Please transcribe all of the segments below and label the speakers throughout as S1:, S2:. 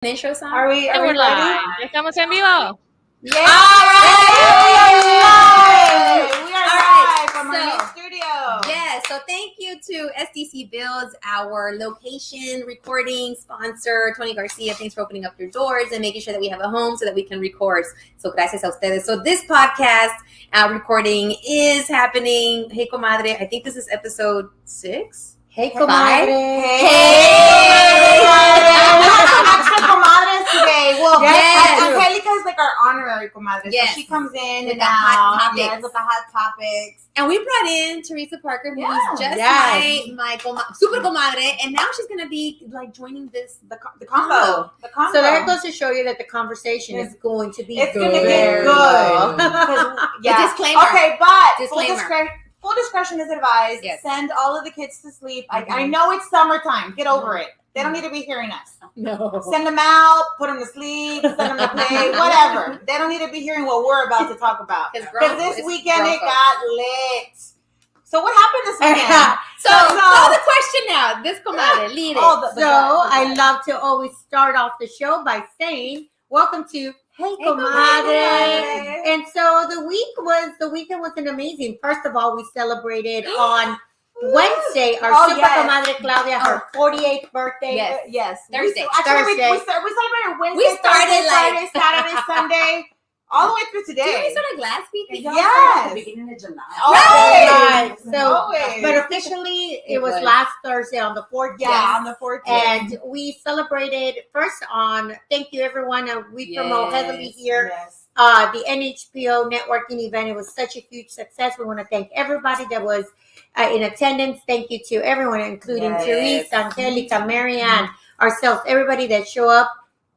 S1: Intro song?
S2: Are we
S3: We're
S2: ready?
S3: live. Estamos en vivo.
S2: Yeah.
S1: All right.
S2: We are
S1: All right.
S2: live from our new studio.
S1: Yes, so thank you to SDC Builds, our location recording sponsor, Tony Garcia. Thanks for opening up your doors and making sure that we have a home so that we can record. So gracias a ustedes. So this podcast recording is happening. Hey, Comadre, I think this is episode 6.
S2: Hey,
S1: Comadre.
S2: Hey. Extra comadres today. Well,
S1: Yes.
S2: Angelica is like our honorary comadre.
S1: Yes.
S2: So she comes in
S1: With
S2: and
S1: the hot
S2: out.
S1: topics.
S2: Yes, with the hot topics.
S1: And we brought in Teresa Parker, who
S2: Yeah.
S1: is just my super comadre, and now she's gonna be like joining this
S2: The combo. The combo.
S4: So that goes to show you that the conversation is going to be
S2: It's
S4: good.
S2: going to get good.
S1: Yeah. Disclaimer.
S2: Okay, but
S1: Disclaimer.
S2: full discretion is advised.
S1: Yes.
S2: Send all of the kids to sleep. I know it's summertime. Get over it. They don't need to be hearing us.
S4: No.
S2: Send them out, put them to sleep, send them to play, whatever. They don't need to be hearing what we're about to talk about. Because this weekend it got lit. So what happened this weekend?
S1: So the question now. This comadre, lead it.
S4: So I love to always start off the show by saying, welcome to Hey, Comadre. And so the weekend was an amazing. First of all, we celebrated on Wednesday our super comadre Claudia, her 48th birthday.
S2: Yes.
S1: Thursday.
S2: Actually, we celebrated Wednesday,
S1: We started
S2: Thursday, Friday,
S1: like-
S2: Saturday, Sunday, all the way through
S1: Didn't we
S2: today.
S1: start like last week?
S2: Yes.
S5: At the beginning of July.
S4: Right. So,
S2: Always.
S4: but officially it was
S1: was.
S4: last Thursday on the 14th.
S2: Yeah, on the 14th.
S4: And we celebrated first on, thank you everyone. We promote heavily here.
S2: Yes.
S4: The NHPO networking event. It was such a huge success. We want to thank everybody that was in attendance. Thank you to everyone, including Teresa, Angelica, Marianne, ourselves, everybody that show up.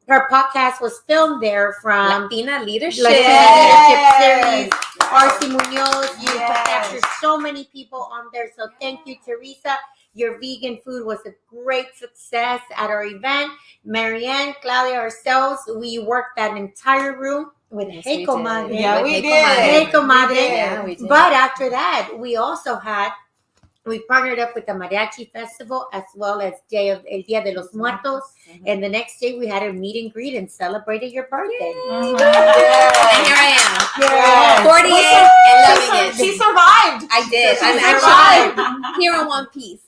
S4: Her podcast was filmed there from
S1: Latina Leadership.
S4: Leadership Series. RC Munoz, you
S2: Yes.
S4: captured so many people on there. So thank you, Teresa. Your vegan food was a great success at our event. Marianne, Claudia, ourselves, we worked that entire room with
S1: Yes,
S4: Hey
S1: we
S4: Comadre.
S1: did.
S2: Yeah,
S1: With
S2: we
S1: Hey
S2: did.
S1: Comadre.
S4: Hey Comadre.
S1: Yeah, we did.
S4: But after that, we also we partnered up with the Mariachi Festival as well as El Día de los Muertos. And the next day we had a meet and greet and celebrated your birthday.
S1: And here I am.
S2: Yes.
S1: 48 and loving it.
S2: She survived.
S1: I did.
S2: She
S1: I'm
S2: survived.
S1: actually here in one piece.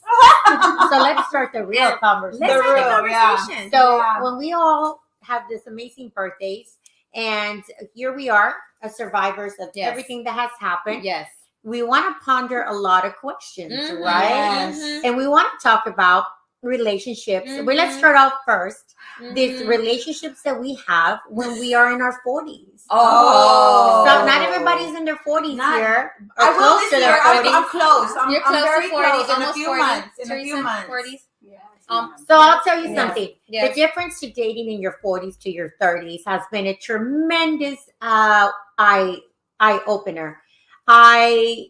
S4: So let's start the real conversation.
S1: Let's have a
S2: real, yeah.
S1: conversation.
S4: So
S2: Yeah.
S4: when we all have this amazing birthdays, and here we are as survivors of
S1: Yes.
S4: everything that has happened,
S1: Yes.
S4: we want to ponder a lot of questions,
S1: Mhm.
S4: right?
S2: Yes.
S1: Mhm.
S4: And we want to talk about relationships.
S1: Mhm.
S4: Well, let's start off first. These
S1: Mhm.
S4: relationships that we have when we are in our 40s.
S1: Oh.
S4: So not everybody's in their 40s
S2: Not-
S4: here.
S2: I
S4: Or
S2: will
S4: close
S2: this
S4: to
S2: year.
S4: their
S2: I'm
S4: 40s.
S2: close.
S1: You're
S2: I'm
S1: close
S2: very
S1: to 40,
S2: close. In a
S1: almost
S2: few
S1: 40.
S2: months. In a
S1: Teresa,
S2: few months.
S1: 40s.
S4: So I'll tell you
S1: Yeah.
S4: something.
S1: Yes.
S4: The difference to dating in your 40s to your 30s has been a tremendous eye opener. I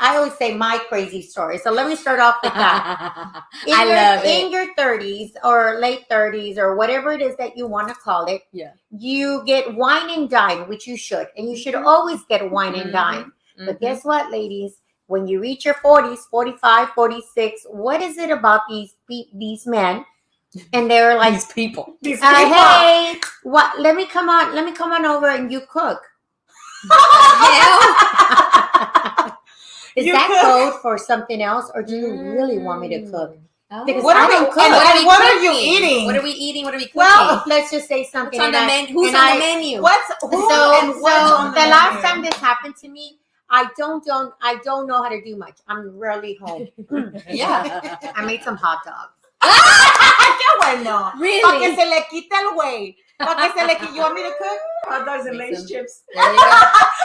S4: always say my crazy story. So let me start off with that.
S1: I love it.
S4: In your 30s or late 30s or whatever it is that you want to call it,
S1: Yeah.
S4: you get wine and dine, which you should. And you should always get wine and dine. But
S1: Mhm.
S4: guess what, ladies? When you reach your 40s, 45, 46, what is it about these men? And they're like,
S1: These people.
S4: hey, what? Let me come on over and you cook. Is
S2: You
S4: that
S2: cook?
S4: code for something else, or do you really want me to cook? Because
S2: What
S4: I
S2: are
S4: don't
S2: you-
S4: cook.
S2: and what are you
S1: cooking?
S2: eating?
S1: What are we eating? What are we cooking?
S4: Well, let's just say something.
S1: What's on the
S4: and I-
S1: menu? Who's
S4: and
S1: on
S4: I-
S1: the menu?
S4: So the last time this happened to me, I don't know how to do much. I'm rarely home.
S2: Yeah.
S4: I made some hot dogs.
S2: Qué bueno.
S1: Really?
S2: Para que se le quite el güey. Para que se le quite. You want me to cook?
S5: Hot dogs and
S1: Make
S5: Lay's
S1: some-
S5: chips.
S1: There you go.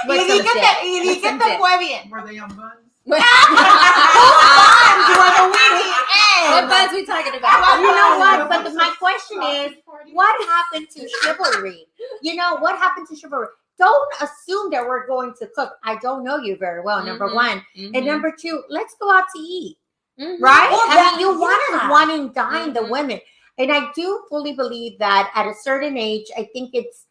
S2: Y
S4: With
S2: di
S4: some
S2: que
S4: dip.
S2: te fue bien.
S5: Were they on buns?
S2: You want a weenie?
S1: What buns we talking about?
S4: You know what? But my question is, what happened to chivalry? What happened to chivalry? Don't assume that we're going to cook. I don't know you very well, number
S1: Mhm.
S4: one.
S1: Mhm.
S4: And number two, let's go out to eat.
S1: Mhm.
S4: Right?
S2: Well,
S4: I mean, you want
S2: yeah.
S4: to wine and dine the
S1: Mhm.
S4: women. And I do fully believe that at a certain age, I think it's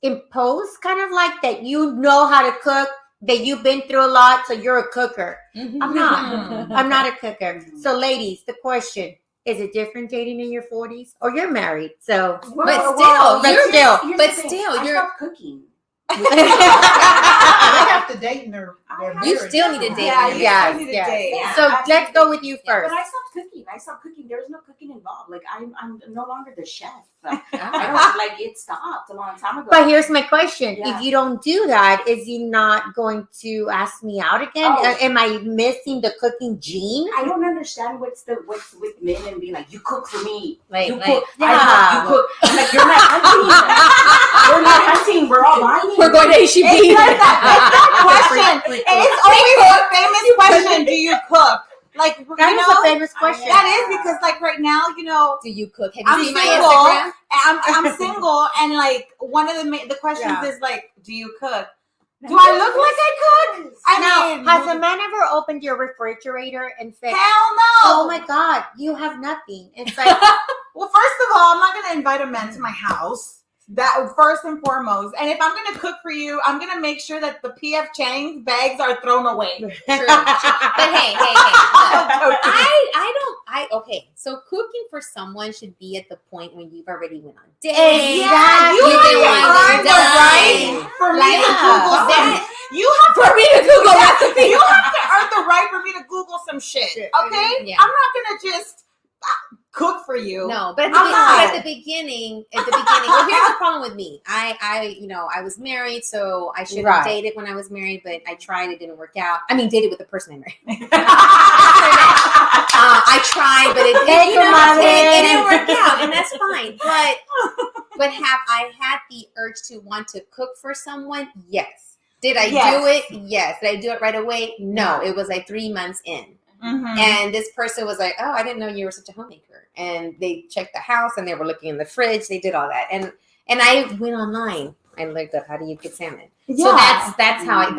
S4: imposed kind of like that you know how to cook, that you've been through a lot, so you're a cooker.
S1: Mhm.
S4: I'm not. I'm not a cooker. So ladies, the question, Is it different dating in your 40s? Or you're married, so.
S1: But still,
S5: I
S1: you're
S5: stopped cooking.
S6: I have to date in their
S1: you still need to date.
S2: Yeah,
S4: Yes,
S2: you need to
S4: yes.
S2: date.
S5: Yeah,
S4: So let's go with you
S5: Yeah,
S4: first.
S5: but I stopped cooking. There's no cooking involved. Like I'm no longer the chef. I don't like it stopped a long time ago.
S4: But here's my question.
S5: Yeah.
S4: If you don't do that, is he not going to ask me out again?
S5: Oh.
S4: Am I missing the cooking gene?
S5: I don't understand what's with men and being like, you cook for me.
S1: Like,
S5: You
S1: like,
S5: cook.
S4: yeah.
S5: You cook. I'm like, you're not hunting. We're not hunting. We're all buying.
S1: we're going to HEB.
S2: It's that question. It's always a famous question. Do you cook? Like,
S4: That is a famous question.
S2: That is because, like, right now,
S1: Do you cook? Have you
S2: I'm
S1: seen
S2: single.
S1: my Instagram?
S2: I'm single, and like one of the questions
S4: Yeah.
S2: is like, do you cook? Do I look like I cook? I mean,
S4: Has a man ever opened your refrigerator and said,
S2: hell no.
S4: "Oh my God, you have nothing"? It's like,
S2: Well, first of all, I'm not going to invite a man to my house. That first and foremost. And if I'm going to cook for you, I'm going to make sure that the P.F. Chang's bags are thrown away.
S1: True. But hey. Okay. So cooking for someone should be at the point when you've already went on dates.
S4: Exactly.
S2: You
S1: You've been
S2: have
S1: wine
S2: to earn the right
S1: done.
S2: for me
S1: Like,
S2: to Google
S1: that-
S2: some. You have
S1: For me to Google recipe.
S2: You have to earn the right for me to Google some shit. Okay?
S1: Yeah.
S2: I'm not going to just cook for you.
S1: No, but
S2: I'm not.
S1: at the beginning, well, here's the problem with me. I was married, so I shouldn't have dated when I was married, but I tried. It didn't work out. I mean, dated with the person I married. I tried, but it didn't work out, and that's fine. But have I had the urge to want to cook for someone? Yes. Did I do it? Yes. Did I do it right away? No. It was like 3 months in.
S2: Mm-hmm.
S1: And this person was like, "Oh, I didn't know you were such a homemaker." And they checked the house and they were looking in the fridge. They did all that. And I went online. I looked up how do you cook salmon.
S2: Yeah.
S1: So that's how I.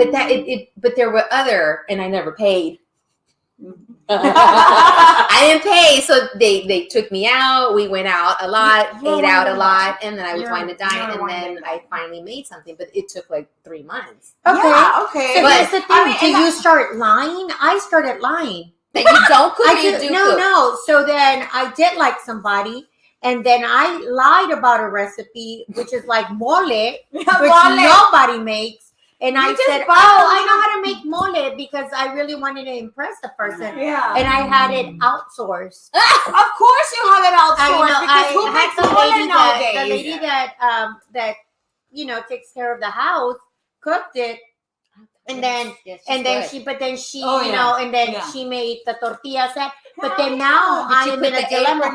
S1: But there were other, and I never paid. I didn't pay, so they took me out. We went out a lot, ate out a lot, and then I was wine to dine, and then I finally made something. But it took like 3 months.
S4: okay.
S2: Yeah, okay.
S4: So
S1: But-
S4: here's the thing. Do you start lying? I started lying.
S1: That you don't cook, or you do cook?
S4: No. So then I did like somebody, and then I lied about a recipe, which is like mole, which nobody makes. And I said, I know how to make mole because I really wanted to impress the person.
S2: Yeah.
S4: And I had it outsourced.
S2: Of course you have it outsourced because who makes
S4: the lady
S2: nowadays?
S4: the lady that takes care of the house cooked it. And then she made the tortillas. But then now I am in a dilemma.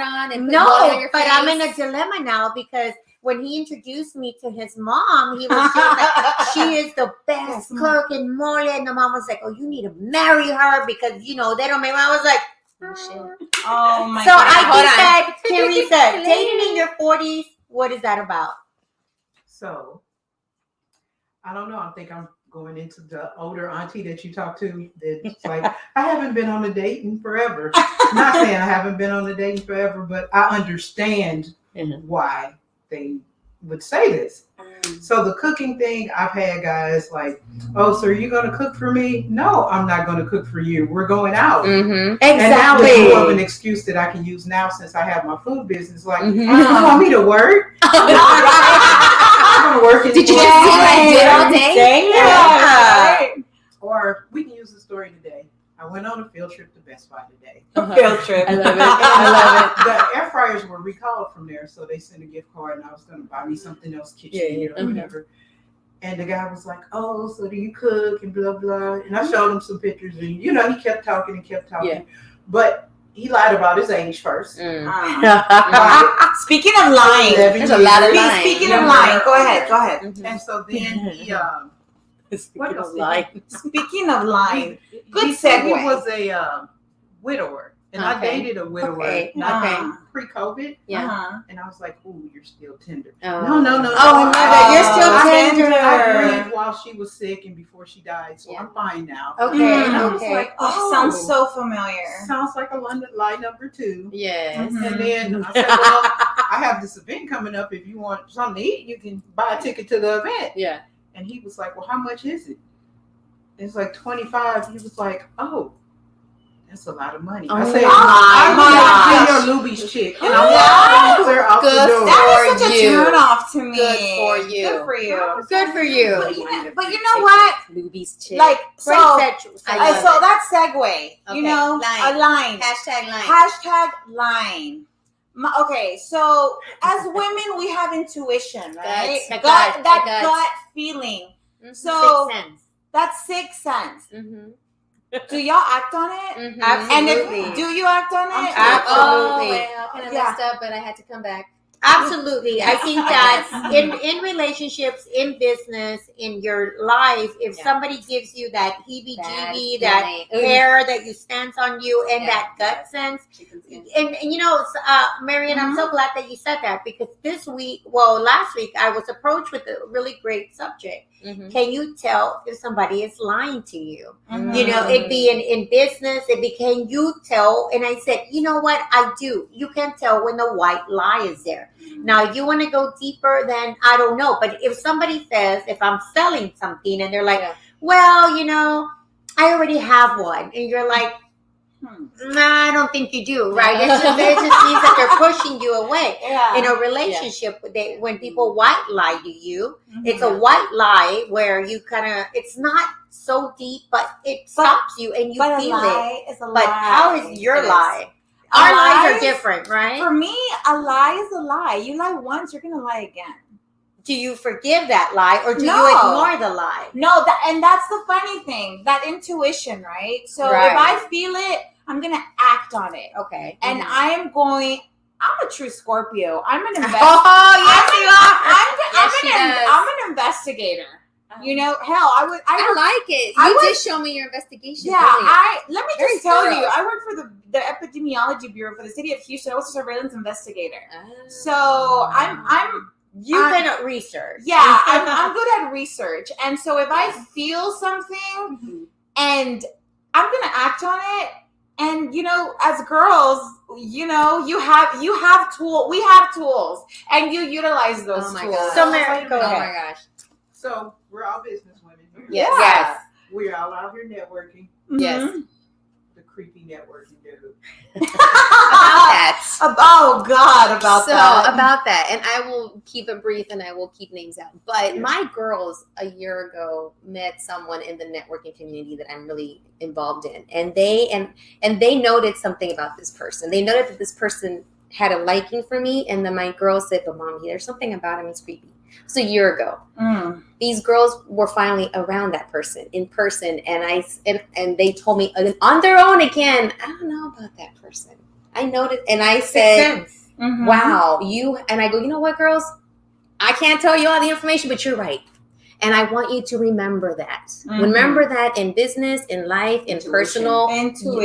S4: No, but I'm in a dilemma now because when he introduced me to his mom, he was just like, she is the best cook in mole. And the mom was like, oh, you need to marry her because, they don't make. I was like,
S2: oh my
S4: so
S2: God.
S4: I think that, Teresa, dating in your 40s, what is that about?
S6: So, I don't know. I think I'm going into the older auntie that you talk to. That's like, I haven't been on a date in forever. Not saying I haven't been on a date in forever, but I understand why they would say this. So the cooking thing, I've had guys like, oh, so are you going to cook for me? No, I'm not going to cook for you. We're going out.
S1: Mm-hmm.
S4: Exactly.
S6: And that was more of an excuse that I can use now since I have my food business. Like, you want me to work? I'm going to work in
S1: Did you just see what I did all day?
S4: Yeah.
S6: Or we can use the story today. I went on a field trip to Best Buy today.
S2: Field trip.
S1: I love it.
S6: The air fryers were recalled from there, so they sent a gift card, and I was going to buy me something else, kitchen or whatever. And the guy was like, "Oh, so do you cook?" and blah blah. And I showed him some pictures, and he kept talking.
S1: Yeah.
S6: But he lied about his age first.
S2: Speaking of lying,
S1: There's a lot of lying.
S2: Speaking of lying, go ahead.
S1: Mm-hmm.
S6: And so then he
S4: Speaking of lying.
S2: Speaking of lying, good
S6: he said he
S2: segue.
S6: was a widower, and I dated a widower, not pre-COVID.
S1: Yeah.
S6: And I was like, "Ooh, you're still tender."
S1: Oh.
S6: No.
S1: Oh,
S4: I love it. You're still tender.
S6: I grieved while she was sick and before she died, so I'm fine now.
S4: Okay.
S2: Mm.
S6: I was
S4: Okay.
S6: like,
S2: Oh, sounds so familiar.
S6: Sounds like a lie number 2.
S1: Yes.
S2: Mhm.
S6: And then I said, well, I have this event coming up. If you want something to eat, you can buy a ticket to the event.
S1: Yeah.
S6: And he was like, well, how much is it? It's like $25. He was like, oh, That's a lot of money.
S4: Oh
S6: I say,
S4: my
S6: I'm
S4: gosh.
S6: not your Luby's chick. And
S2: Yeah.
S6: I'm clear off the
S1: Good
S6: door.
S2: That is such
S1: you.
S2: a turn off to me.
S1: Good for you.
S2: Good for you.
S4: Good for you.
S2: But you know what?
S1: Luby's chick.
S2: Like, so,
S4: Great
S1: I love
S2: so
S1: it.
S2: that segue,
S1: Okay,
S2: you know,
S1: line.
S2: a line.
S1: Hashtag line.
S2: Hashtag line. Okay, so as women, we have intuition, right?
S1: The
S2: That
S1: gut.
S2: gut feeling.
S1: Mhm.
S2: So
S4: Sixth sense.
S2: that's sixth sense.
S1: Mhm.
S2: Do y'all act on it?
S1: Mhm.
S2: And
S4: Absolutely.
S2: if do you act on it?
S4: Absolutely.
S1: Oh, well, kind of
S2: Yeah.
S1: messed up, but I had to come back.
S4: Absolutely. I think that
S1: Yes.
S4: in relationships, in business, in your life, if
S1: Yeah.
S4: somebody gives you that heebie-jeebie,
S1: Bad
S4: that
S1: feeling.
S4: hair that you stands on you, and
S1: Yeah.
S4: that gut sense,
S1: Chicken skin.
S4: and you know, Marian, I'm so glad that you said that, because last week, I was approached with a really great subject.
S1: Mhm.
S4: Can you tell if somebody is lying to you?
S2: Mhm.
S4: You know, it'd be in business, can you tell? And I said, you know what? I do. You can tell when the white lie is there. Now, if you want to go deeper, then I don't know. But if somebody says, if I'm selling something and they're like,
S1: Yeah.
S4: well, you know, I already have one. And you're like, nah, I don't think you do, right? It just means that they're pushing you away.
S2: Yeah.
S4: In a relationship, when people white lie to you, it's a white lie where you it's not so deep, but it stops you and you
S2: but
S4: feel
S2: a
S4: it.
S2: lie is a lie.
S4: But how is your
S1: It is.
S4: lie?
S2: A
S4: Our
S2: lie
S4: lies are
S2: is-
S4: different, right?
S2: For me, a lie is a lie. You lie once, you're gonna lie again.
S4: Do you forgive that lie, or do
S2: No.
S4: you ignore the lie?
S2: No, and that's the funny thing, that intuition, right? So
S4: Right.
S2: if I feel it, I'm gonna act on it,
S4: Okay.
S2: and I'm a true Scorpio. I'm an investigator.
S4: Oh, yes, you are.
S1: Yes, she does.
S2: I'm an investigator. You know, hell, I
S1: like it.
S2: I
S1: You
S2: would-
S1: did show me your investigation.
S2: yeah,
S1: Brilliant.
S2: let me
S1: Very
S2: just tell
S1: thorough.
S2: you, I work for the epidemiology bureau for the city of Houston. I was a surveillance investigator.
S1: Ah.
S2: So I'm
S4: You've been at research.
S2: yeah, I'm good at research. And so if I feel something and I'm gonna act on it, and you know, as girls, you know, we have tools, and you utilize those
S1: Oh my
S2: tools.
S1: God.
S4: So, Mary, go
S1: Oh
S4: ahead.
S1: my gosh.
S6: So we're all business women.
S1: Yes.
S2: Yeah.
S4: Yes.
S6: We're all out here networking.
S1: Yes.
S2: Mhm.
S6: The creepy networking dude.
S1: About that.
S2: Oh God,
S1: About that, and I will keep it brief and I will keep names out. But
S6: Yeah.
S1: my girls a year ago met someone in the networking community that I'm really involved in, and they noted something about this person. They noted that this person had a liking for me, and then my girls said, "But Mommy, there's something about him. It's creepy." It was a year ago. These girls were finally around that person in person, and they told me on their own again, "I don't know about that person." I noticed, and I said, "Wow, you." And I go, "You know what, girls? I can't tell you all the information, but you're right, and I want you to remember that. Remember that in business, in life, in personal,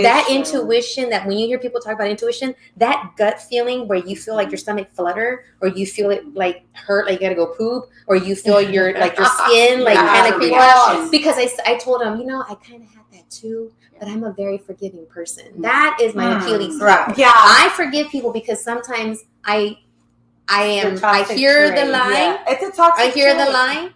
S1: that intuition. That when you hear people talk about intuition, that gut feeling where you feel like your stomach flutter, or you feel it like hurt, like you gotta go poop, or you feel your skin like
S2: Yeah,
S1: kind of
S2: the
S1: creep
S2: reaction.
S1: up." Because I told them, I kind of had that too. But I'm a very forgiving person. That is my Achilles heel.
S4: Right.
S2: Yeah.
S1: I forgive people because sometimes I hear the line.
S2: It's a toxic
S1: I hear the
S2: trait.
S1: line,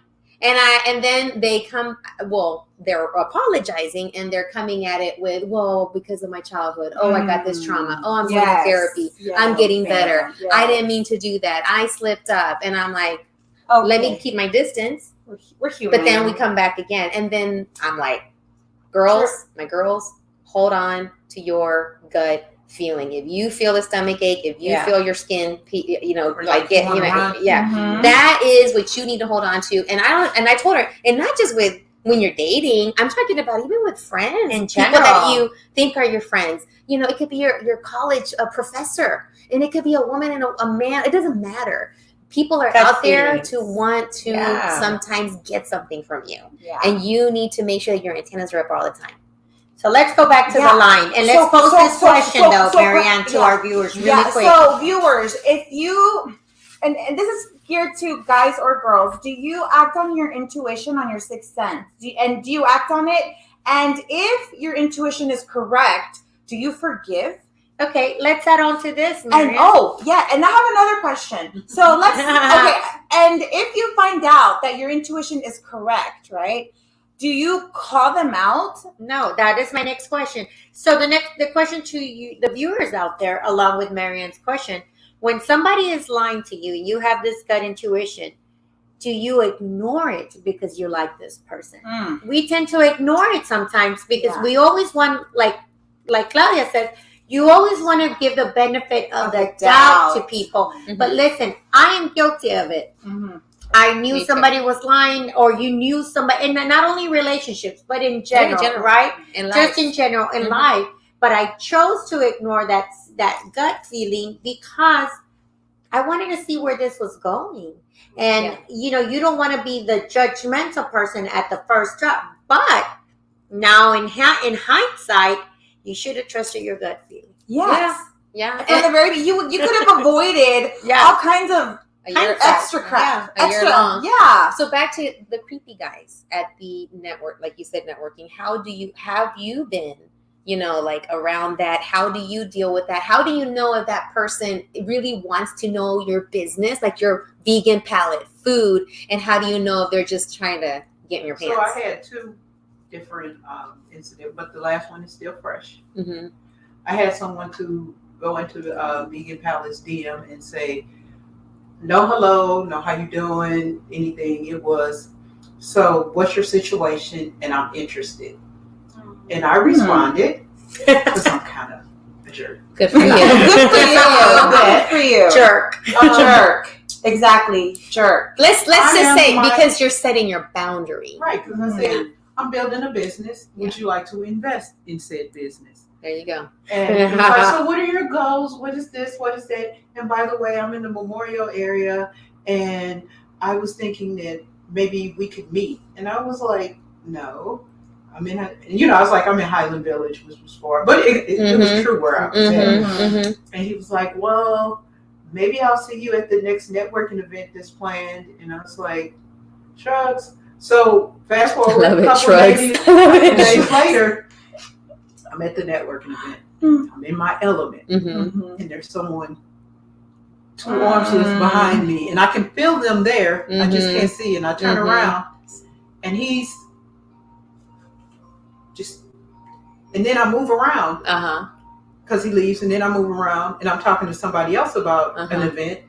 S1: and then they come. Well, they're apologizing and they're coming at it with, "Well, because of my childhood. Oh, I got this trauma. Oh, I'm going to therapy. I'm getting better.
S2: Yes.
S1: I didn't mean to do that. I slipped up." And I'm like, let me keep my distance.
S2: We're human.
S1: But then we come back again, and then I'm like, my girls, hold on to your gut feeling. If you feel a stomach ache, if you feel your skin, that is what you need to hold on to. And I told her, and not just with when you're dating, I'm talking about even with friends,
S4: In
S1: people
S4: general.
S1: that you think are your friends. It could be your college professor, and it could be a woman and a man. It doesn't matter. People are out there to want to sometimes get something from you.
S2: Yeah.
S1: And you need to make sure that your antennas are up all the time.
S4: So let's go back to the line, and let's pose this question, Marianne, to our viewers really quick.
S2: So viewers, if you, and this is geared to guys or girls, do you act on your intuition, on your sixth sense? Do you act on it? And if your intuition is correct, do you forgive?
S4: Okay, let's add on to this, Marianne.
S2: And and I have another question. So let's and if you find out that your intuition is correct, right? do you call them out?
S4: No, that is my next question. So the question to you, the viewers out there, along with Marianne's question, when somebody is lying to you, you have this gut intuition. Do you ignore it because you like this person? We tend to ignore it sometimes because we always want, like Claudia said, you always want to give the benefit of the doubt to people. But listen, I am guilty of it. I knew somebody was lying, or you knew somebody, and not only relationships, but in general, right? Just in general, in life. But I chose to ignore that gut feeling because I wanted to see where this was going. And, you don't want to be the judgmental person at the first drop. But now in hindsight, you should have trusted your gut feeling.
S2: Yes.
S1: Yeah.
S2: From the very beginning, you could have avoided all kinds of extra crap.
S1: A year long.
S2: Yeah.
S1: So back to the creepy guys at the network, like you said, networking. Have you been, like around that? How do you deal with that? How do you know if that person really wants to know your business, like your vegan palate, food? And how do you know if they're just trying to get in your pants?
S6: So I had 2 different incidents, but the last one is still fresh. I had someone to go into the vegan palate's DM and say, no hello, no how you doing, anything. It was, so what's your situation? And I'm interested. And I responded, because I'm kind of a jerk.
S1: Good for you.
S2: Good for you.
S4: Jerk.
S2: A jerk. Exactly. Jerk.
S1: Let's just say, because you're setting your boundary.
S6: Right, because I said, I'm building a business. Would you like to invest in said business?
S1: There you go.
S6: And he was like, so what are your goals? What is this? What is that? And by the way, I'm in the Memorial area, and I was thinking that maybe we could meet. And I was like, no. I mean, I was like, I'm in Highland Village, which was far, but it was true where I was at. And he was like, well, maybe I'll see you at the next networking event that's planned. And I was like, shrugs. So fast forward a couple days later, I'm at the networking event. I'm in my element. And there's someone 2 arms behind me, and I can feel them there. I just can't see. And I turn around, and he's just, and then I move around because he leaves, and then I move around, and I'm talking to somebody else about an event,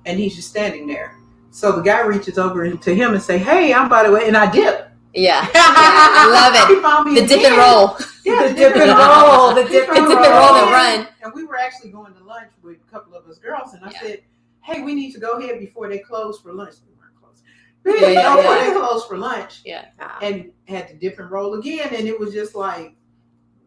S6: and he's just standing there. So the guy reaches over to him and say, hey, I'm by the way, and I dip.
S1: Yeah. I love it.
S6: He found me
S1: the dip
S6: again.
S1: and roll.
S6: Yeah,
S2: The dip and roll. The dip and
S1: roll and run.
S6: And we were actually going to lunch with a couple of us girls, and I said, hey, we need to go ahead before they close for lunch. We weren't closed. Before they closed for lunch.
S1: Yeah.
S6: And had to dip and roll again. And it was just like,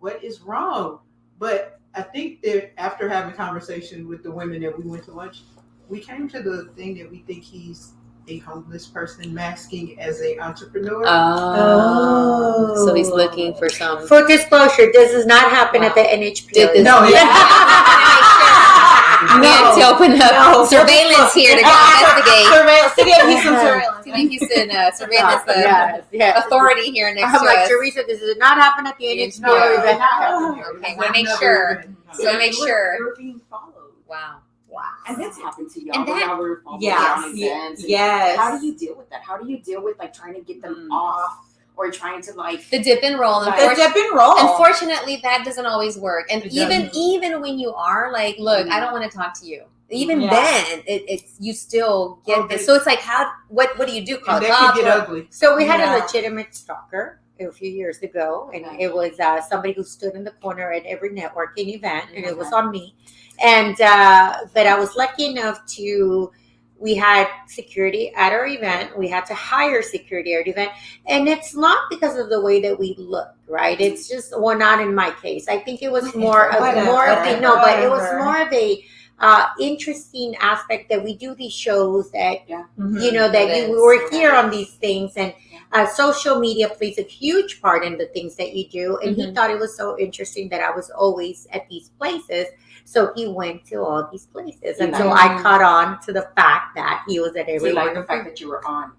S6: what is wrong? But I think that after having conversation with the women that we went to lunch, we came to the thing that we think he's a homeless person masking as an entrepreneur.
S1: Oh. So he's looking for some.
S4: For disclosure, this does not happen at the NHP.
S6: No,
S1: We had to open up surveillance here to go investigate.
S2: City of Houston surveillance.
S1: City of Houston surveillance authority here next
S4: I'm
S1: to
S4: like,
S1: us.
S4: Teresa, this does not happen at the NHP.
S1: Okay, want to make sure. So make sure.
S5: We're being followed.
S1: Wow.
S5: And that's happened to y'all.
S1: And that-
S5: Y'all were followed
S2: Yes.
S5: on events. And
S2: Yes.
S5: How do you deal with that? How do you deal with like trying to get them off or trying to like
S1: The dip and roll.
S2: The dip and roll.
S1: Unfortunately, that doesn't always work. And
S6: It
S1: even
S6: doesn't.
S1: when you are like, look, I don't want to talk to you. Even then, it's you still get this. So it's like, what do you do? Call
S6: And that could get ugly.
S4: So we had a legitimate stalker a few years ago, and it was somebody who stood in the corner at every networking event, and it was on me. And but I was lucky enough we had security at our event. We had to hire security at our event, and it's not because of the way that we look, right? It's just, well, not in my case. I think it was more of a interesting aspect that we do these shows that we were here on these things, and social media plays a huge part in the things that you do. And he thought it was so interesting that I was always at these places. So he went to all these places. And so I caught on to the fact that he was at every
S5: like
S4: one.
S5: the fact that you were on.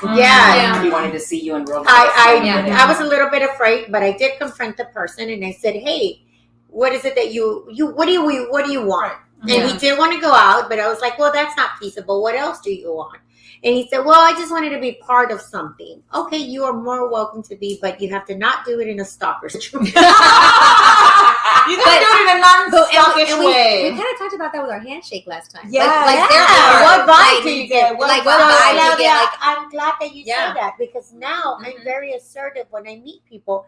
S4: Yeah.
S5: He wanted to see you in real life.
S4: I was a little bit afraid, but I did confront the person and I said, hey, what is it that what do you want? And he didn't want to go out, but I was like, well, that's not feasible. What else do you want? And he said, well, I just wanted to be part of something. Okay, you are more welcome to be, but you have to not do it in a stalker situation.
S2: You can do it in a non-selfish way.
S1: We kind of talked about that with our handshake last time.
S2: Yeah.
S4: What vibe do you get?
S1: What vibe do you get?
S4: I'm glad that you said that, because now I'm very assertive when I meet people.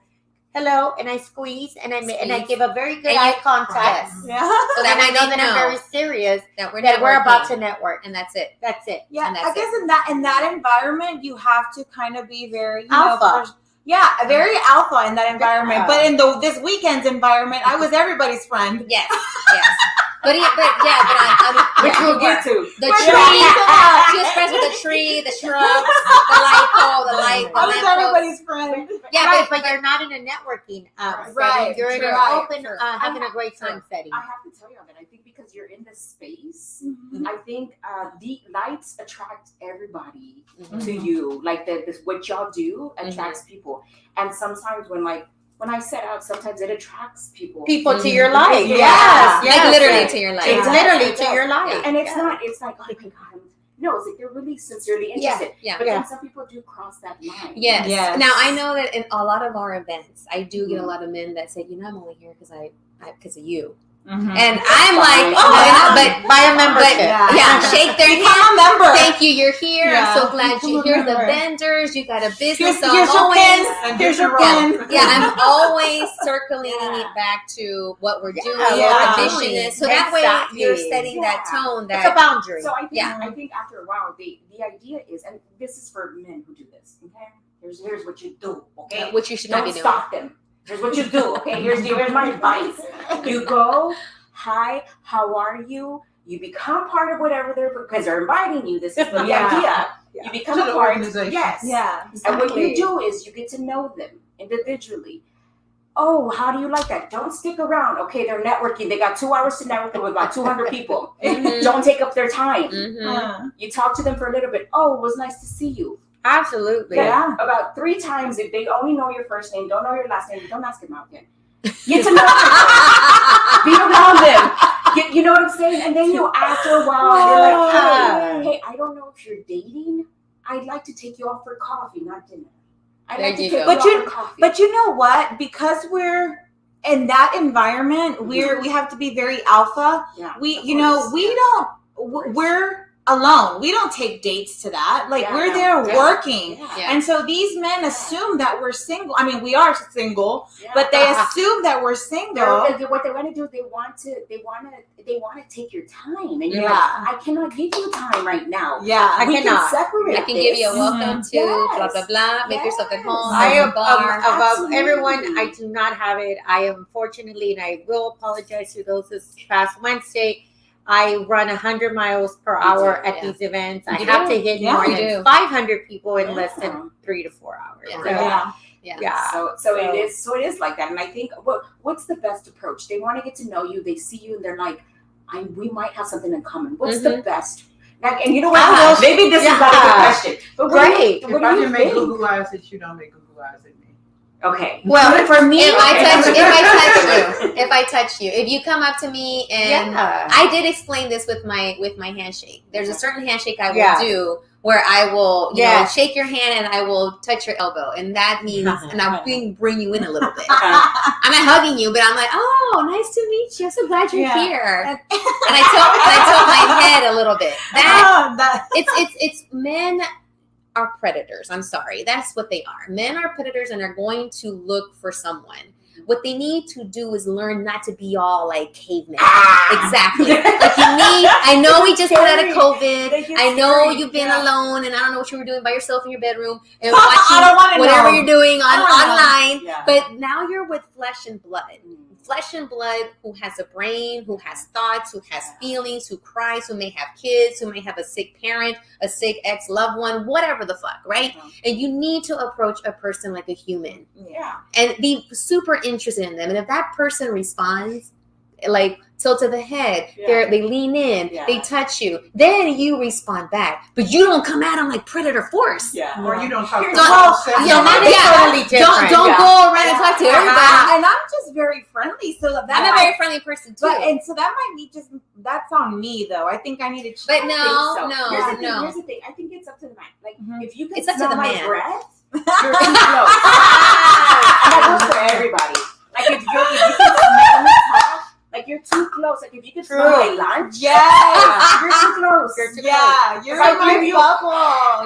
S4: Hello, and I squeeze, and I give a very good eye contact.
S2: Yeah.
S1: So
S4: And I know that I'm very serious, that we're about to network.
S1: And that's it.
S4: That's it.
S2: Yeah,
S1: that's
S2: I guess in that environment, you have to kind of be very
S4: alpha.
S2: Very alpha in that environment. But in this weekend's environment, I was everybody's friend.
S1: Yes. But
S5: Which we'll get to.
S1: The tree. She was friends with the tree, the shrubs, the light pole, the light.
S2: I was everybody's friend.
S1: Yeah,
S4: but you're not in a networking
S2: right.
S4: setting. You're in an open, having a great time setting.
S5: I have to tell you that I think because you're in this space, I think the lights attract everybody to you. Like what y'all do attracts people. And sometimes when I set out, sometimes it attracts people.
S4: People to your life.
S2: Yes.
S1: Like literally to your life.
S4: It's literally to your life.
S5: And it's not, it's like, oh my God. No, it's like they're really sincerely interested.
S1: Yeah.
S5: But then some people do cross that line.
S1: Yes. Now I know that in a lot of our events, I do get a lot of men that say, I'm only here because of you. And I'm like, but
S4: buy a membership.
S1: Shake their hand.
S2: Become a member.
S1: Thank you, you're here. I'm so glad you're here. The vendors, you got a business.
S2: Here's your pin. Here's your pin.
S1: Yeah, I'm always circling it back to what we're doing, what the mission is. So that way you're setting that tone. That
S4: it's a boundary.
S5: So I think after a while, the idea is, and this is for men who do this. Okay, here's what you do. Okay,
S1: which you should not be doing.
S5: Don't stalk them. Here's what you do, okay? Here's my advice. You go, hi, how are you? You become part of whatever because they're inviting you. This is the idea. You become a part. Yes.
S2: Yeah.
S5: Exactly. And what you do is you get to know them individually. Oh, how do you like that? Don't stick around. Okay, they're networking. They got 2 hours to network with about 200 people. Don't take up their time. You talk to them for a little bit. Oh, it was nice to see you.
S4: Absolutely.
S5: Yeah. About 3 times, if they only know your first name, don't know your last name, don't ask them out again. Get to know them. Be around them. You know what I'm saying? And then after a while, you're like, hey, I don't know if you're dating. I'd like to take you out for coffee, not dinner. I'd like to take you out for coffee.
S2: But you know what? Because we're in that environment, we have to be very alpha.
S5: Yeah,
S2: we're alone. We don't take dates to that. We're there working.
S1: Yeah.
S2: And so these men assume that we're single. I mean, we are single, but they assume that we're single.
S5: What they want to do is they want to take your time. And you're like, I cannot give you time right now.
S2: Yeah.
S5: We can separate.
S1: I can give you a welcome to blah, blah, blah. Make yourself at home.
S4: I am above
S5: Absolutely.
S4: everyone. I do not have it. I am fortunately, and I will apologize to those this past Wednesday, I run 100 miles per hour at these events. I have to hit more than 500 people in less than 3 to 4 hours.
S5: So it is like that. And I think what's the best approach? They want to get to know you. They see you and they're like, we might have something in common. What's the best? And you know what? Maybe this is not a good question. But
S4: great.
S6: If I can make Google eyes at you, don't make Google eyes at me.
S5: Okay.
S4: Well, for me,
S1: if I touch you, if you come up to me and I did explain this with my handshake. There's a certain handshake I will do where I will, shake your hand and I will touch your elbow, and that means, and I'll bring you in a little bit. I'm not hugging you, but I'm like, oh, nice to meet you. I'm so glad you're here. And I tilt my head a little bit. It's men are predators. I'm sorry. That's what they are. Men are predators and are going to look for someone. What they need to do is learn not to be all like cavemen. Exactly. I know we just got out of COVID. I know you've been alone and I don't know what you were doing by yourself in your bedroom and watching whatever you're doing online. Yeah. But now you're with flesh and blood. Flesh and blood who has a brain, who has thoughts, who has feelings, who cries, who may have kids, who may have a sick parent, a sick ex-loved one, whatever the fuck, right? And you need to approach a person like a human.
S2: Yeah.
S1: And be super interested in them. And if that person responds, like tilt of the head.
S5: Yeah.
S1: They lean in.
S5: Yeah.
S1: They touch you. Then you respond back, but you don't come at them like predator force.
S5: Yeah.
S6: Or you don't talk to
S5: Don't-
S6: yourself.
S4: Yeah, that is totally different.
S1: Don't
S4: Yeah.
S1: go around and talk to everybody.
S2: And I'm just very friendly, so that
S1: I'm a very friendly person too.
S2: and so that might be just that's on me though. I think I need to.
S1: But
S5: I
S1: no,
S5: think so. Here's the thing,
S1: no.
S5: Here's the thing. I think it's up to the man. Like, if you can
S1: It's up to
S5: smell
S1: the
S5: my
S1: man.
S5: breath, you're too close. And that goes for everybody. Like, if you can smell me talk, like, you're too close. Like, if you can smell my lunch,
S2: Yes.
S5: you're too close.
S2: Yeah, you're
S5: Like,
S2: in my
S5: you-
S2: bubble.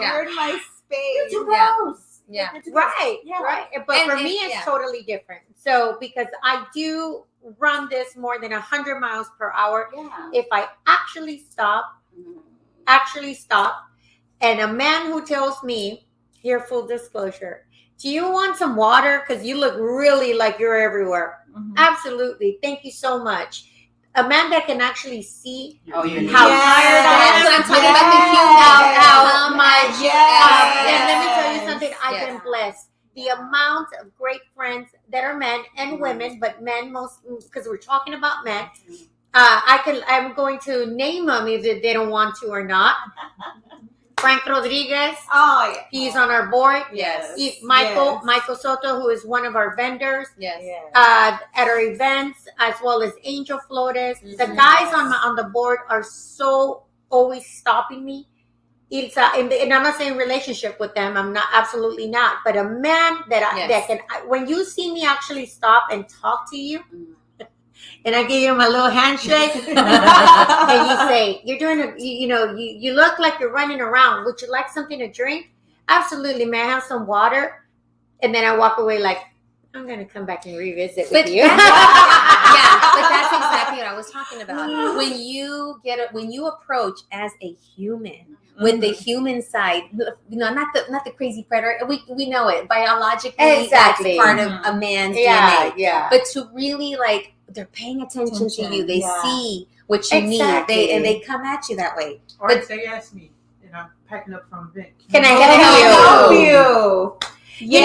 S1: Yeah.
S2: You're in my space.
S5: You're too
S1: Yeah.
S5: close.
S1: Yeah.
S5: You're too close.
S4: Right,
S5: Yeah.
S4: right. But
S1: And-
S4: for
S1: and-
S4: me, it's
S1: yeah.
S4: totally different. So because I do run this more than 100 miles per hour,
S5: Yeah.
S4: if I actually stop, and a man who tells me, here, full disclosure, do you want some water? Because you look really like you're everywhere. Absolutely. Thank you so much. A man that can actually see
S5: Oh, you
S4: how
S2: Yes.
S4: tired I
S1: That's
S4: am.
S1: what I'm talking about. The human.
S4: How much.
S2: Yes.
S4: And let me tell you something. I've
S1: Yes.
S4: been blessed. The amount of great friends that are men and women, but men most, because we're talking about men. I'm going to name them if they don't want to or not. Frank Rodriguez,
S2: Oh yeah.
S4: he's on our board.
S1: Yes.
S4: Michael Soto, who is one of our vendors
S1: Yes.
S4: at our events, as well as Angel Flores. The
S1: Mhm.
S4: guys on the board are so always stopping me. Ilsa, and I'm not saying relationship with them. I'm not, absolutely not. But a man that can, when you see me actually stop and talk to you, and I give you my little handshake, and you say, "You're doing you look like you're running around. Would you like something to drink?" Absolutely, may I have some water? And then I walk away like, I'm gonna come back and revisit with you.
S1: Yeah, but that's exactly what I was talking about. When you approach as a human with the human side, not the crazy predator. We know it biologically.
S4: Exactly.
S1: That's part of a man's
S4: Yeah,
S1: DNA.
S4: yeah.
S1: But to really they're paying attention to you. They see what you
S4: Exactly.
S1: need. They come at you that way.
S6: Or if they ask me, and I'm packing up from a event.
S4: Can I
S2: Help
S4: help you?
S2: you.
S4: You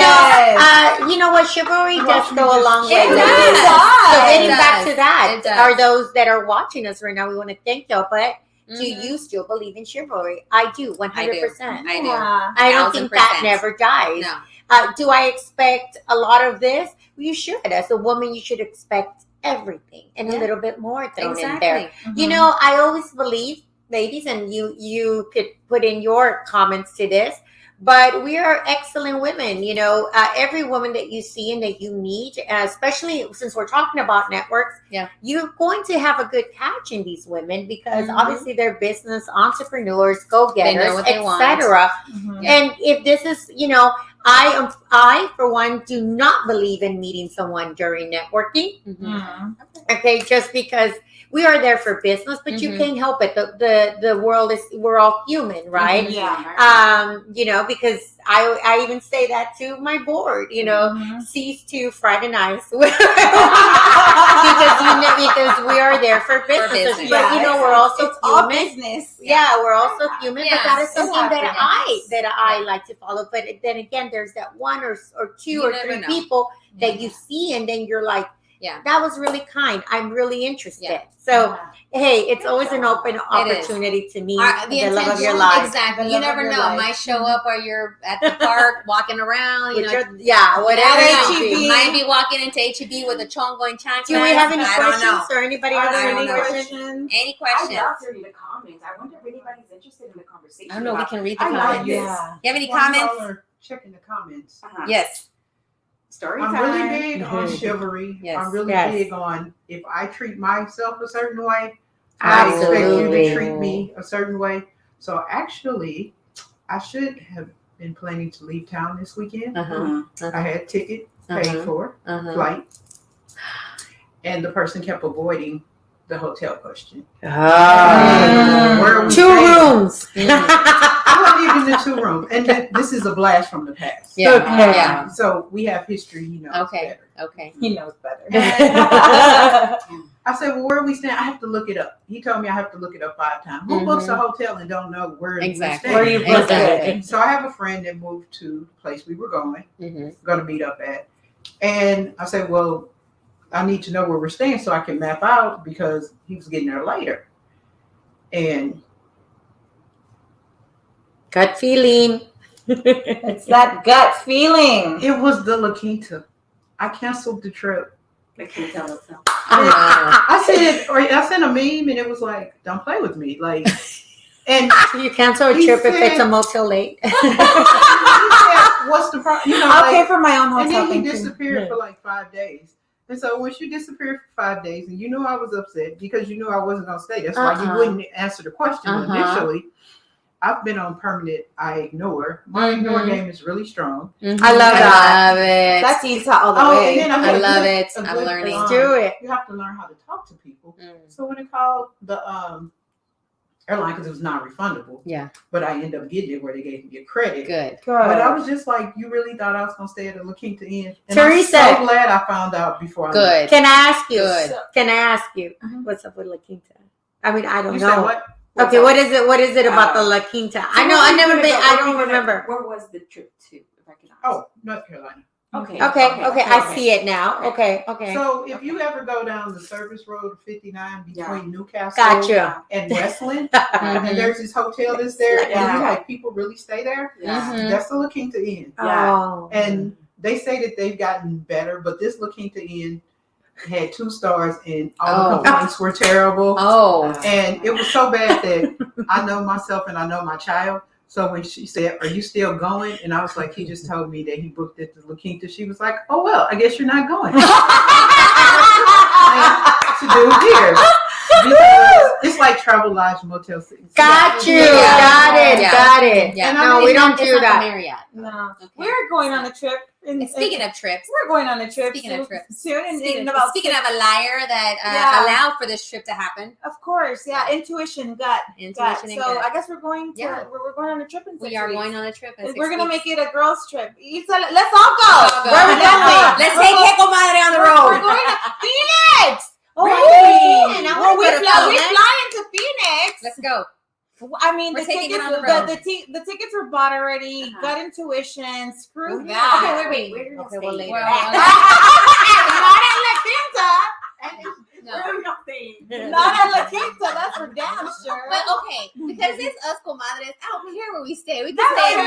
S4: know what? Chivalry does go a long way.
S1: It
S4: with
S1: does.
S4: this. So getting
S1: It
S4: back
S1: does.
S4: to that,
S1: It does.
S4: are those that are watching us right now, we want to thank y'all. But do
S1: Mhm.
S4: you still believe in chivalry? I do, 100%.
S1: I do.
S2: Yeah.
S4: I don't think that
S1: 1000%.
S4: never dies.
S1: No.
S4: Do I expect a lot of this? Well, you should. As a woman, you should expect everything and a
S1: Yeah.
S4: little bit more thrown in
S1: Exactly.
S4: there. You know, I always believe, ladies, and you could put in your comments to this, but we are excellent women. You know, every woman that you see and that you meet, especially since we're talking about networks, you're going to have a good catch in these women because obviously they're business entrepreneurs, go-getters,
S1: what they want.
S4: etc. And if this is, I for one do not believe in meeting someone during networking. Okay, just because we are there for business, but you can't help it. The world we're all human, right? Because I even say that to my board, cease to fraternize because we are there for business.
S1: business.
S4: But we're also
S2: all
S4: human.
S2: business.
S4: Yeah, we're also human, but that is
S1: Yes,
S4: something that
S1: happens.
S4: I like to follow. But then again, there's that one or two
S1: You
S4: or
S1: never
S4: three
S1: know.
S4: people that you see, and then you're like,
S1: Yeah.
S4: that was really kind. I'm really interested.
S1: Yeah.
S4: So hey, it's always an open
S1: is.
S4: opportunity to meet
S1: The
S4: the love of your
S1: intention-
S4: life.
S1: Exactly.
S2: The
S1: You
S2: love
S1: never
S2: of your
S1: know.
S2: life.
S1: Might show up or you're at the park walking around.
S4: With whatever
S1: At
S4: it
S1: HEB.
S4: be.
S1: Might be walking into HEB with a chongo and chanclas.
S4: Do we have any
S1: I don't know.
S4: questions or anybody
S2: Are
S4: have
S2: there
S1: don't
S2: any
S1: know.
S2: questions?
S1: Any
S5: I
S1: questions?
S5: love to read the comments. I wonder if anybody's interested in the conversation.
S1: I don't know. We can read the
S5: I like
S1: comments.
S5: this.
S2: Yeah.
S1: You have any
S6: While y'all
S1: comments?
S6: are checking the comments.
S1: Yes.
S5: Story
S6: I'm
S5: time.
S6: really big on chivalry.
S1: Yes.
S6: I'm really
S4: Yes.
S6: big on if I treat myself a certain way, I expect you
S4: Absolutely.
S6: to treat me a certain way. So actually, I should have been planning to leave town this weekend. I had a ticket paid for, flight, and the person kept avoiding the hotel question. Where are we
S4: 2
S6: staying?
S4: rooms.
S6: I wasn't even in the 2 rooms, and this is a blast from the past.
S1: Yeah.
S4: Okay.
S1: Yeah.
S6: So we have history,
S1: Okay.
S6: better.
S1: Okay.
S2: He knows better.
S6: I said, well, where are we staying? I have to look it up. He told me I have to look it up 5 times. Who books a hotel and don't know where
S1: Exactly.
S6: we're
S4: Where you
S6: staying?
S4: book it.
S1: Exactly.
S6: So I have a friend that moved to the place we were going to meet up at. And I said, well, I need to know where we're staying so I can map out because he was getting there later. And
S4: Gut feeling.
S2: It's that gut feeling.
S6: it was the La Quinta. I canceled the trip.
S5: Like you tell us now.
S6: I sent a meme and it was like, "Don't play with me." Like, and
S4: You cancel a
S6: He
S4: trip if it's a
S6: said-
S4: motel late.
S6: he said, "What's the problem?" You know,
S2: I'll pay
S6: like,
S2: for my own
S6: and
S2: hotel.
S6: then he
S2: Thank you.
S6: disappeared for like 5 days. And so when she disappeared for 5 days, and you knew I was upset because you knew I wasn't gonna stay. That's why you wouldn't answer the question initially. I've been on permanent. I ignore. My ignore game is really strong.
S2: I love
S1: I
S2: that.
S1: love it.
S2: That's Ilsa all the
S6: Oh,
S2: way.
S6: and then
S1: I love it. I'm learning.
S4: Let's do it.
S6: You have to learn how to talk to people.
S1: Mm.
S6: So when I called the airline, because it was non-refundable,
S1: Yeah,
S6: but I ended up getting it where they gave me a credit.
S1: good.
S6: But I was just like, you really thought I was gonna stay at the La Quinta Inn? And
S4: Teresa.
S6: I'm so glad I found out before I left.
S1: Good.
S4: Can I ask you?
S1: Good.
S4: Can I ask you?
S2: Mhm.
S4: What's up with La Quinta? I mean, I don't
S6: You
S4: know.
S6: said what?
S4: Okay, what is it? What is it about the La Quinta? I know. I never been. I don't remember.
S5: Where was the trip to? If I can ask.
S6: Oh, North Carolina.
S5: Okay.
S4: Okay. I see it now. Okay.
S6: So if you ever go down the service road 59 between Newcastle
S4: Gotcha.
S6: and Westland,
S1: Mhm.
S6: and there's this hotel that's there, and
S2: Yeah.
S6: you like people really stay there.
S5: Yeah.
S1: Mhm.
S6: That's the La Quinta Inn.
S4: Oh.
S6: And they say that they've gotten better, but this La Quinta Inn had 2 stars and all the
S1: Oh.
S6: complaints were terrible.
S1: Oh,
S6: And it was so bad that I know myself and I know my child. So when she said, "Are you still going?" and I was like, "He just told me that he booked at the La Quinta," she was like, "Oh well, I guess you're not going." To do here. Because it's like Travel Lodge Motel 6.
S4: Got you.
S1: Yeah.
S4: Got it.
S1: Yeah.
S4: Got it.
S1: yeah.
S6: And
S4: No,
S6: I
S4: we
S6: mean,
S4: don't
S1: It's
S4: do
S1: not the
S4: that.
S1: Marriott.
S2: No,
S1: Okay.
S2: we're going on a trip.
S1: And speaking of trips,
S2: we're going on a trip.
S1: Speaking of trips.
S2: soon, and
S1: speaking,
S2: in
S1: of,
S2: about
S1: speaking of a liar that
S2: Yeah.
S1: allowed for this trip to happen,
S2: of course, yeah, intuition, gut.
S1: intuition and
S2: So
S1: gut.
S2: I guess we're going to
S1: Yeah.
S2: we're going on a trip in 6
S1: We are
S2: weeks.
S1: going on a trip. in 6
S2: We're gonna
S1: weeks.
S2: make it a girls' trip. Ilsa, let's all go.
S1: Let's all go.
S2: Where are we going?
S1: Let's take Hey Comadre on the road.
S2: We're going to Phoenix.
S4: Oh,
S2: Really?
S4: man, I
S2: Well,
S4: wanna
S2: we
S4: go to
S2: fly
S4: Phoenix.
S2: into Phoenix.
S1: Let's go.
S2: I mean,
S1: We're
S2: the
S1: taking it
S2: tickets,
S1: on the road.
S2: the tickets were bought already.
S5: Uh-huh.
S2: Gut intuition. Screw
S1: Okay,
S2: that.
S5: wait. Where are you
S4: Okay,
S5: staying?
S4: well, later.
S1: Well,
S2: Not at La Quinta.
S1: no.
S5: Where are you staying?
S2: Not at La Quinta. That's for damn sure.
S1: But okay, because it's us comadres, I don't care where we stay. We can
S2: That's
S1: stay.
S2: it.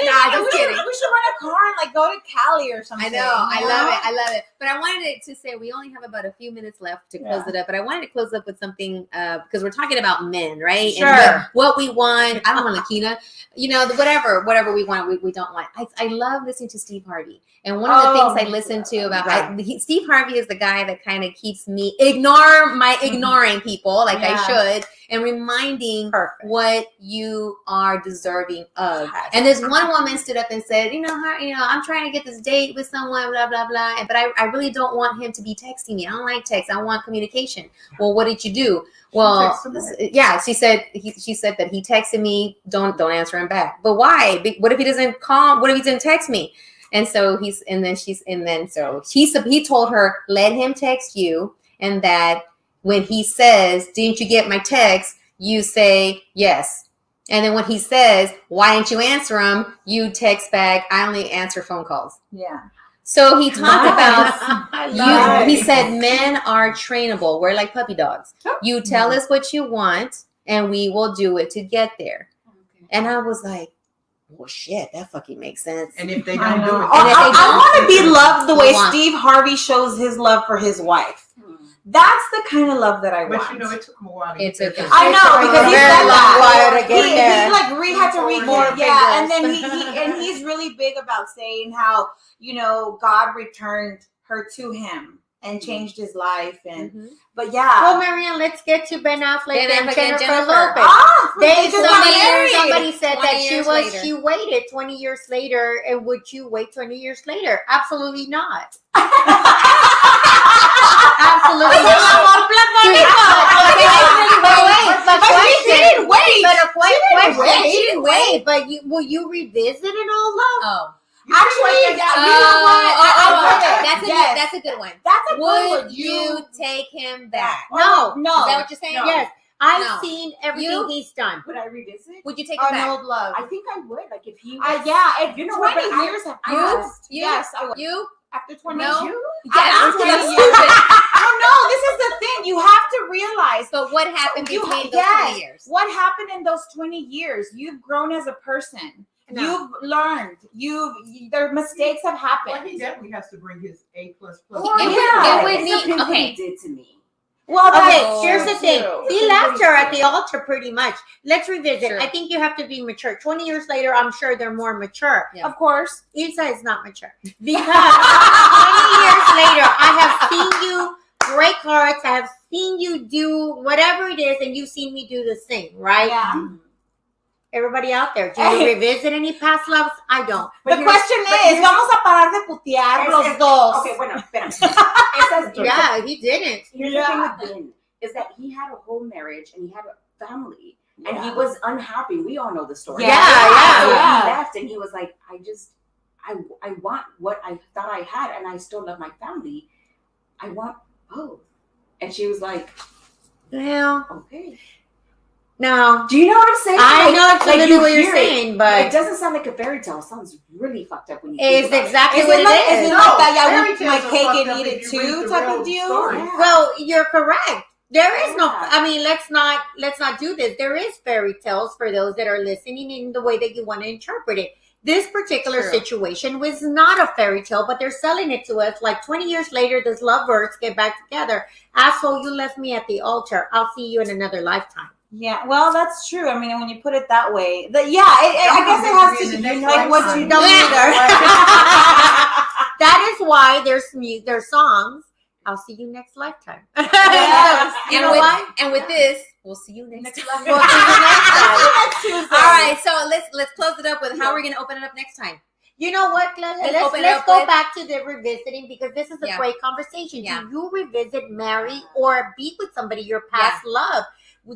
S1: Nah, just
S2: we
S1: kidding.
S2: should rent a car and like go to Cali or something.
S1: I know. I love it. I love it. But I wanted it to say we only have about a few minutes left to close it up. But I wanted to close up with something because we're talking about men, right?
S2: Sure.
S1: And what we want. I don't want Lakina. You know, whatever we want, we don't want. I love listening to Steve Harvey. And one of the things I listen to about Steve Harvey is the guy that kind of keeps me ignoring people like I should and reminding what you are deserving of. And this one woman stood up and said, I'm trying to get this date with someone, blah, blah, blah. But I really don't want him to be texting me. I don't like text. I want communication. Well, what did you do? Well, yeah, she said that he texted me. Don't answer him back. But why? What if he doesn't call? What if he didn't text me? And so he told her, let him text you, and that when he says, didn't you get my text? You say yes. And then when he says, why didn't you answer him? You text back, I only answer phone calls.
S2: Yeah.
S1: So he talked about he
S2: Nice.
S1: said men are trainable. We're like puppy dogs. You tell us what you want and we will do it to get there. And I was like, well, shit, that fucking makes sense.
S6: And if they don't do it,
S2: I want to be loved the way
S1: want-
S2: Steve Harvey shows his love for his wife. That's the kind of love that I want.
S6: but it took him a while to
S1: It
S6: get
S1: took him-
S6: there.
S2: I know because
S4: a
S2: he
S4: very
S2: said
S4: long
S2: that.
S4: while to get there.
S2: He had to read
S6: More
S2: more. Yeah, and
S4: fingers.
S2: then he's really big about saying how God returned her to him and changed his life. And but yeah,
S4: Well, Marianne, let's get to Ben Affleck
S1: Ben
S4: and
S1: Affleck and
S4: Jennifer
S1: Jennifer.
S4: Lopez.
S2: they just got married.
S4: Somebody said
S1: 20
S4: that
S1: years later.
S4: she waited 20 years later, and would you wait 20 years later? Absolutely not. Absolutely not. She didn't wait. But will you revisit it all love?
S1: Oh.
S2: Actually,
S1: That's a good one.
S2: That's a good
S1: Would
S2: one.
S1: you take him back?
S4: No.
S2: No.
S1: Is that what you're saying?
S5: No.
S4: Yes, I've
S1: No.
S4: seen everything
S1: You?
S4: he's done.
S5: Would I revisit?
S1: Would you take him
S2: An
S1: back?
S2: old love.
S5: I think I would. Like if he.
S2: Yeah, if
S5: You know what,
S2: 20
S5: but I-
S2: years have
S1: You?
S2: passed.
S1: You?
S2: Yes, I would.
S1: You?
S2: After 20
S1: No.
S2: years.
S1: Yes,
S2: I'm
S1: because I'm
S2: telling you.
S1: stupid.
S2: Oh no, this is the thing. You have to realize.
S1: But what happened
S2: You-
S1: between those
S2: yes.
S1: 20 years?
S2: What happened in those 20 years? You've grown as a person.
S4: No.
S2: You've learned. Their mistakes have
S6: Well,
S2: happened.
S6: he definitely has to bring his A++.
S1: It would
S5: It
S1: need-
S5: depends what
S1: okay.
S5: he did to me.
S2: Well,
S4: Okay,
S2: that's
S4: here's
S2: true,
S4: the thing.
S2: too.
S4: He left her at the altar pretty much. Let's revisit.
S1: Sure.
S4: I think you have to be mature. 20 years later, I'm sure they're more mature.
S1: Yeah.
S2: Of course.
S4: Ilsa is not mature. Because 20 years later, I have seen you break hearts. I have seen you do whatever it is, and you've seen me do the same, right?
S2: Yeah.
S4: Everybody out there, do you revisit any past loves? I don't.
S2: The question is, ¿vamos a parar de putear los dos?
S5: Okay, bueno, espérame. It says,
S4: Yeah, he didn't.
S5: Here's the thing with Ben, is that he had a whole marriage and he had a family. And he was unhappy. We all know the story.
S2: Yeah,
S5: So
S2: yeah.
S5: he left and he was like, I want what I thought I had and I still love my family. I want both. And she was like,
S4: Well,
S5: okay.
S4: no.
S5: Do you know what I'm saying?
S4: I know exactly
S5: you
S4: what you're
S5: hear it.
S4: saying,
S5: It
S4: but
S5: doesn't sound like a fairy tale. It sounds really fucked up when you
S4: it's
S5: think about
S4: exactly
S2: Is
S4: what
S2: it
S4: it
S2: like,
S4: is.
S2: is it
S6: No,
S2: like that? Yeah,
S6: fairy
S2: with
S6: tales
S2: my
S6: are
S2: cake
S6: fucked
S2: and
S6: up
S2: eat
S6: if
S2: it
S6: you read
S2: too
S6: the
S2: type
S6: real
S2: of deal?
S6: story.
S5: Yeah.
S4: Well, you're correct. There is no.
S5: Yeah.
S4: I mean, let's not do this. There is fairy tales for those that are listening in the way that you want to interpret it. This particular
S1: True.
S4: situation was not a fairy tale, but they're selling it to us like 20 years later. These lovebirds get back together. Asshole, you left me at the altar. I'll see you in another lifetime.
S2: Yeah, well, that's true. I mean, when you put it that way, I guess it has to do like what you
S4: Don't
S2: do.
S4: either. That is why there's songs. I'll see you next lifetime.
S2: Yes.
S4: You
S1: And
S4: know
S1: with,
S4: why?
S1: and with this, we'll see you next time.
S4: We'll see you next time.
S2: Next Tuesday.
S1: All right, so let's close it up with how we're gonna open it up next time.
S4: You know what, Claudia?
S1: Let's open it
S4: Let's
S1: up
S4: go
S1: with-
S4: back to the revisiting because this is a
S1: Yeah.
S4: great conversation.
S1: Yeah.
S4: Do you revisit, marry, or be with somebody your past love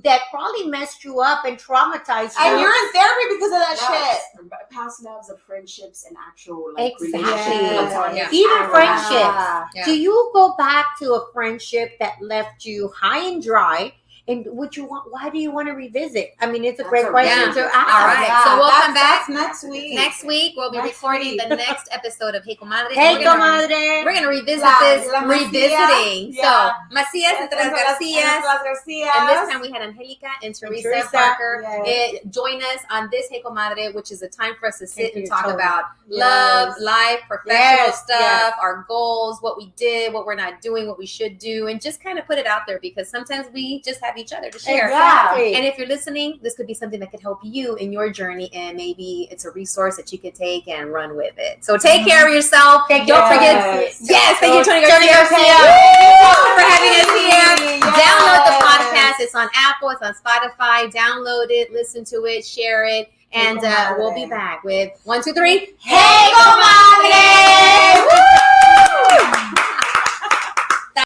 S4: that probably messed you up and traumatized you?
S2: And you're in therapy because of that shit.
S5: Past loves of friendships and actual like
S4: Exactly.
S5: relationships.
S1: Yeah.
S4: Even friendships.
S1: Yeah.
S4: Do you go back to a friendship that left you high and dry? And would you want? Why do you want to revisit? I mean, it's a
S5: That's
S4: great
S5: a
S4: question
S1: really
S4: to
S1: good-
S4: ask.
S1: all right. So we'll come back
S2: that's next week.
S1: Next week, we'll be
S2: Next
S1: recording
S2: week.
S1: the next episode of Hey Comadre.
S4: Hey,
S1: We're gonna-
S4: comadre.
S1: We're gonna revisit
S2: La-
S1: this
S2: la Macia.
S1: revisiting.
S2: Yeah.
S1: So Macias entre las Garcias. And this time we had Angelica and Teresa
S4: Teresa,
S1: Parker
S2: yes.
S1: join us on this Hey Comadre, which is a time for us to sit
S4: Thank
S1: and
S4: you,
S1: talk
S4: totally.
S1: about
S2: Yes.
S1: love, life, professional
S4: Yes,
S1: stuff,
S4: yes.
S1: our goals, what we did, what we're not doing, what we should do, and just kind of put it out there because sometimes we just have each other to share.
S4: Exactly.
S1: And if you're listening, this could be something that could help you in your journey, and maybe it's a resource that you could take and run with it. So take care of yourself.
S4: Thank you.
S1: Don't forget.
S2: Yes.
S1: Yes, thank you, Tony
S4: Tony
S1: Garcia.
S4: Garcia.
S1: Woo! For having us here.
S2: Yes.
S1: Download the podcast. It's on Apple. It's on Spotify. Download it. Listen to it. Share it. And we'll be back with 1, 2, 3.
S2: Hey, comadre! Woo!